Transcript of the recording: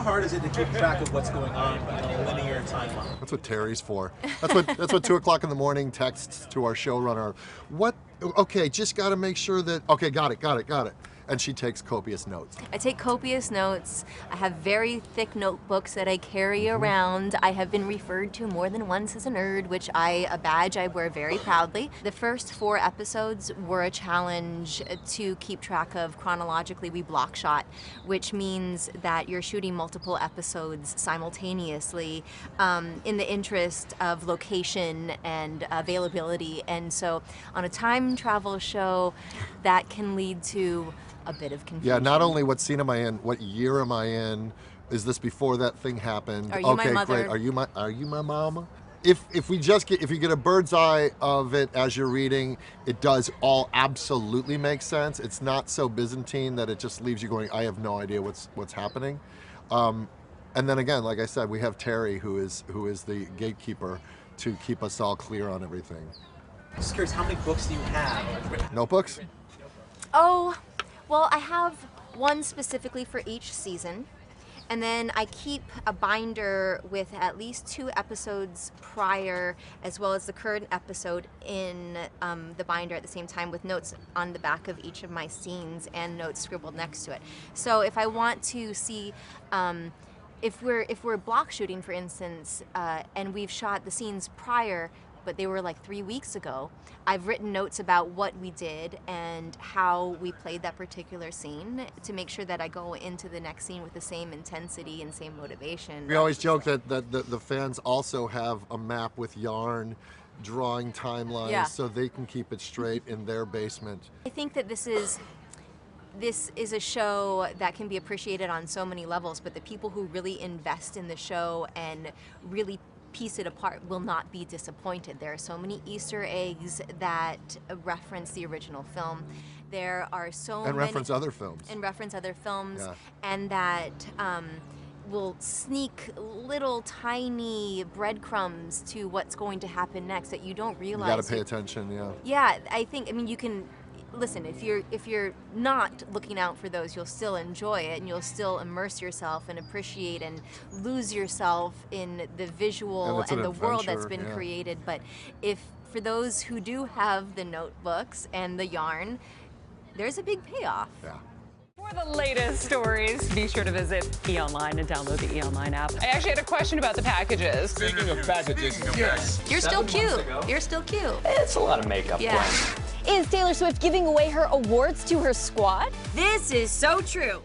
hard is it to keep track of what's going on in a linear timeline? That's what Terry's for. That's what 2 o'clock in the morning texts to our showrunner. What? Okay, just got to make sure that. Okay, got it. And she takes copious notes. I take copious notes. I have very thick notebooks that I carry around. I have been referred to more than once as a nerd, which a badge I wear very proudly. The first 4 episodes were a challenge to keep track of chronologically. We block shot, which means that you're shooting multiple episodes simultaneously in the interest of location and availability. And so on a time travel show, that can lead to a bit of confusion. Yeah, not only what scene am I in, what year am I in? Is this before that thing happened? Are you okay, my mother? Great. Are you my mama? If you get a bird's eye of it as you're reading, it does all absolutely make sense. It's not so Byzantine that it just leaves you going, I have no idea what's happening. And then again, like I said, we have Terry who is the gatekeeper to keep us all clear on everything. I'm just curious, how many books do you have? Notebooks? Oh, well, I have one specifically for each season, and then I keep a binder with at least 2 episodes prior, as well as the current episode in the binder at the same time, with notes on the back of each of my scenes and notes scribbled next to it. So if I want to see, if we're block shooting, for instance, and we've shot the scenes prior, but they were like 3 weeks ago, I've written notes about what we did and how we played that particular scene to make sure that I go into the next scene with the same intensity and same motivation. We always joke that the fans also have a map with yarn drawing timelines so they can keep it straight in their basement. I think that this is a show that can be appreciated on so many levels, but the people who really invest in the show and really piece it apart will not be disappointed. There are so many Easter eggs that reference the original film. There are so many... And reference other films. Yeah. And that will sneak little tiny breadcrumbs to what's going to happen next that you don't realize. You gotta pay attention, yeah. Yeah, I mean, you can... Listen, if you're not looking out for those, you'll still enjoy it and you'll still immerse yourself and appreciate and lose yourself in the visual and the world that's been created. But for those who do have the notebooks and the yarn, there's a big payoff. Yeah. For the latest stories, be sure to visit eOnline and download the eOnline app. I actually had a question about the packages. Speaking of packages, yes. You're still cute. You're still cute. It's a lot of makeup. Yeah. Is Taylor Swift giving away her awards to her squad? This is so true.